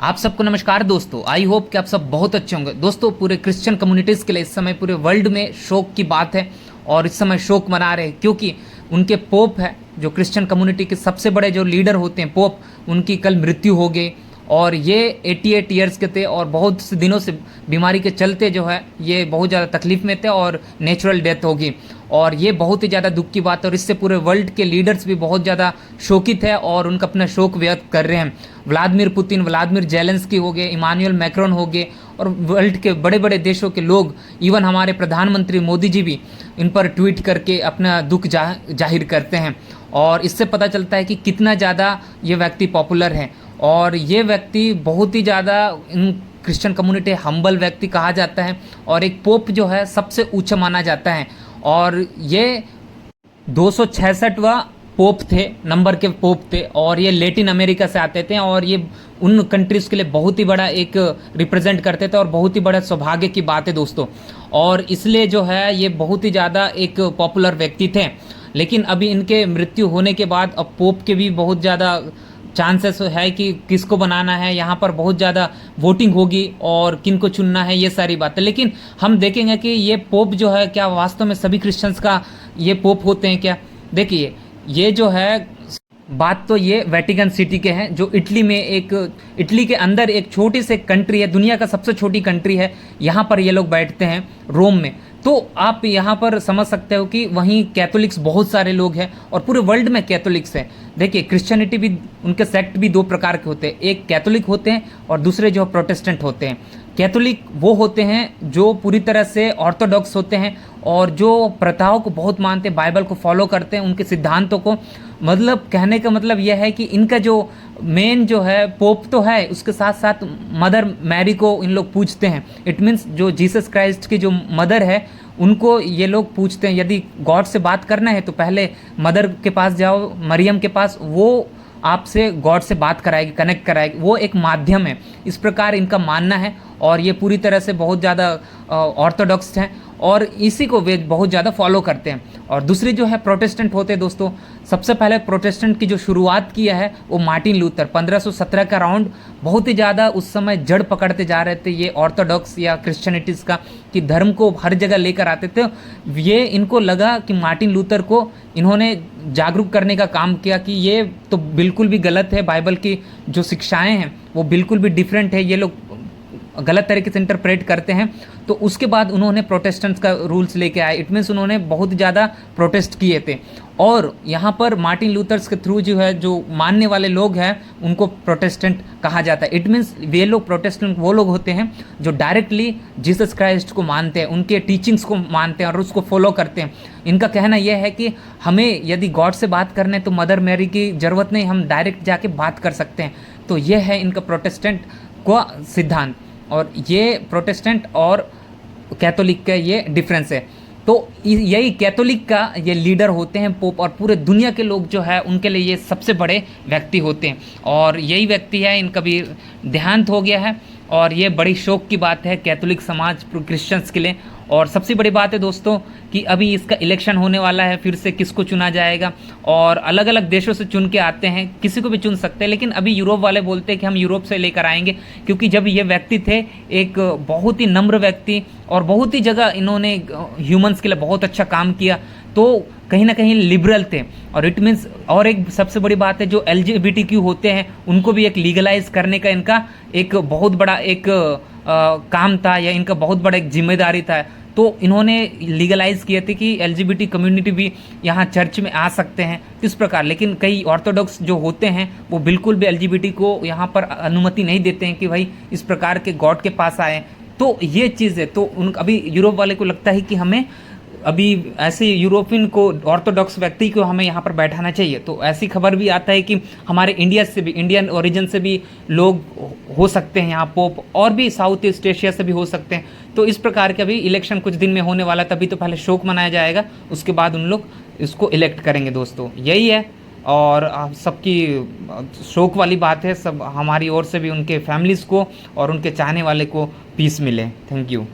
आप सबको नमस्कार दोस्तों। आई होप कि आप सब बहुत अच्छे होंगे दोस्तों। पूरे क्रिश्चियन कम्युनिटीज़ के लिए इस समय पूरे वर्ल्ड में शोक की बात है और इस समय शोक मना रहे हैं क्योंकि उनके पोप है जो क्रिश्चियन कम्युनिटी के सबसे बड़े जो लीडर होते हैं पोप, उनकी कल मृत्यु हो गई। और ये 88 ईयर्स के थे और बहुत से दिनों से बीमारी के चलते जो है ये बहुत ज़्यादा तकलीफ में थे और नेचुरल डेथ होगी। और ये बहुत ही ज़्यादा दुख की बात है और इससे पूरे वर्ल्ड के लीडर्स भी बहुत ज़्यादा शोकित है और उनका अपना शोक व्यक्त कर रहे हैं। व्लादिमीर पुतिन, व्लादिमीर जेलेंस्की हो गए, इमानुएल मैक्रोन हो गए और वर्ल्ड के बड़े बड़े देशों के लोग, इवन हमारे प्रधानमंत्री मोदी जी भी इन पर ट्वीट करके अपना दुख जाहिर करते हैं। और इससे पता चलता है कि कितना ज़्यादा ये व्यक्ति पॉपुलर है और ये व्यक्ति बहुत ही ज़्यादा इन क्रिश्चियन कम्युनिटी हम्बल व्यक्ति कहा जाता है और एक पोप जो है सबसे ऊंचा माना जाता है। और ये 266वां पोप थे, नंबर के पोप थे और ये लैटिन अमेरिका से आते थे और ये उन कंट्रीज़ के लिए बहुत ही बड़ा एक रिप्रेजेंट करते थे और बहुत ही बड़ा सौभाग्य की बात है दोस्तों। और इसलिए जो है ये बहुत ही ज़्यादा एक पॉपुलर व्यक्ति थे। लेकिन अभी इनके मृत्यु होने के बाद अब पोप के भी बहुत ज़्यादा चांसेस है कि किसको बनाना है, यहाँ पर बहुत ज़्यादा वोटिंग होगी और किन को चुनना है, ये सारी बातें। लेकिन हम देखेंगे कि ये पोप जो है क्या वास्तव में सभी क्रिश्चियंस का ये पोप होते हैं क्या। देखिए ये जो है बात तो ये वेटिकन सिटी के हैं जो इटली में इटली के अंदर एक छोटी सी कंट्री है, दुनिया का सबसे छोटी कंट्री है। यहाँ पर ये लोग बैठते हैं रोम में। तो आप यहाँ पर समझ सकते हो कि वहीं कैथोलिक्स बहुत सारे लोग हैं और पूरे वर्ल्ड में कैथोलिक्स हैं। देखिए क्रिश्चियनिटी भी, उनके सेक्ट भी दो प्रकार के होते हैं, एक कैथोलिक होते हैं और दूसरे जो प्रोटेस्टेंट होते हैं। कैथोलिक वो होते हैं जो पूरी तरह से ऑर्थोडॉक्स होते हैं और जो प्रथाओं को बहुत मानते हैं, बाइबल को फॉलो करते हैं, उनके सिद्धांतों को। मतलब कहने का मतलब यह है कि इनका जो मेन जो है पोप तो है, उसके साथ साथ मदर मैरी को इन लोग पूजते हैं। इट मीन्स जो जीसस क्राइस्ट की जो मदर है उनको ये लोग पूछते हैं। यदि गॉड से बात करना है तो पहले मदर के पास जाओ, मरियम के पास, वो आपसे गॉड से बात कराएगी, कनेक्ट कराएगी, वो एक माध्यम है। इस प्रकार इनका मानना है और ये पूरी तरह से बहुत ज़्यादा ऑर्थोडॉक्स हैं और इसी को वे बहुत ज़्यादा फॉलो करते हैं। और दूसरी जो है प्रोटेस्टेंट होते हैं दोस्तों। सबसे पहले प्रोटेस्टेंट की जो शुरुआत किया है वो मार्टिन लूथर 1517 का राउंड बहुत ही ज़्यादा उस समय जड़ पकड़ते जा रहे थे ये ऑर्थोडॉक्स या क्रिश्चियनिटीज़ का, कि धर्म को हर जगह लेकर आते थे। ये इनको लगा कि मार्टिन लूथर को इन्होंने जागरूक करने का काम किया कि ये तो बिल्कुल भी गलत है, बाइबल की जो शिक्षाएँ हैं वो बिल्कुल भी डिफरेंट है, ये लोग गलत तरीके से इंटरप्रेट करते हैं। तो उसके बाद उन्होंने प्रोटेस्टेंट्स का रूल्स लेके आए। इट मीन्स उन्होंने बहुत ज़्यादा प्रोटेस्ट किए थे और यहाँ पर मार्टिन लूथर्स के थ्रू जो है जो मानने वाले लोग हैं उनको प्रोटेस्टेंट कहा जाता है। इट मीन्स वे लोग प्रोटेस्टेंट वो लोग होते हैं जो डायरेक्टली जीसस क्राइस्ट को मानते हैं, उनके टीचिंग्स को मानते हैं और उसको फॉलो करते हैं। इनका कहना यह है कि हमें यदि गॉड से बात करने तो मदर मैरी की ज़रूरत नहीं, हम डायरेक्ट जाके बात कर सकते हैं। तो यह है इनका प्रोटेस्टेंट का सिद्धांत और ये प्रोटेस्टेंट और कैथोलिक का ये डिफरेंस है। तो यही कैथोलिक का ये लीडर होते हैं पोप और पूरे दुनिया के लोग जो है उनके लिए ये सबसे बड़े व्यक्ति होते हैं और यही व्यक्ति है, इनका भी देहांत हो गया है और ये बड़ी शोक की बात है कैथोलिक समाज क्रिश्चियंस के लिए। और सबसे बड़ी बात है दोस्तों कि अभी इसका इलेक्शन होने वाला है, फिर से किसको चुना जाएगा और अलग अलग देशों से चुन के आते हैं, किसी को भी चुन सकते हैं। लेकिन अभी यूरोप वाले बोलते हैं कि हम यूरोप से लेकर आएंगे क्योंकि जब ये व्यक्ति थे एक बहुत ही नम्र व्यक्ति और बहुत ही जगह इन्होंने ह्यूमंस के लिए बहुत अच्छा काम किया, तो कहीं ना कहीं लिबरल थे। और इट मीन्स और एक सबसे बड़ी बात है जो LGBTQ होते हैं उनको भी एक लीगलाइज करने का इनका एक बहुत बड़ा एक काम था या इनका बहुत बड़ा एक जिम्मेदारी था। तो इन्होंने लीगलाइज किए थे कि LGBT कम्युनिटी भी यहाँ चर्च में आ सकते हैं इस प्रकार। लेकिन कई ऑर्थोडॉक्स जो होते हैं वो बिल्कुल भी LGBT को यहाँ पर अनुमति नहीं देते हैं कि भाई इस प्रकार के गॉड के पास आए। तो ये चीज़ है। तो उन अभी यूरोप वाले को लगता है कि हमें अभी ऐसे यूरोपियन को, ऑर्थोडॉक्स व्यक्ति को हमें यहाँ पर बैठाना चाहिए। तो ऐसी खबर भी आता है कि हमारे इंडिया से भी, इंडियन ओरिजिन से भी लोग हो सकते हैं यहाँ पोप, और भी साउथ ईस्ट एशिया से भी हो सकते हैं। तो इस प्रकार के अभी इलेक्शन कुछ दिन में होने वाला, तभी तो पहले शोक मनाया जाएगा, उसके बाद उन लोग इसको इलेक्ट करेंगे दोस्तों, यही है। और आप सबकी शोक वाली बात है, सब हमारी ओर से भी उनके फैमिलीज़ को और उनके चाहने वाले को पीस मिले। Thank you.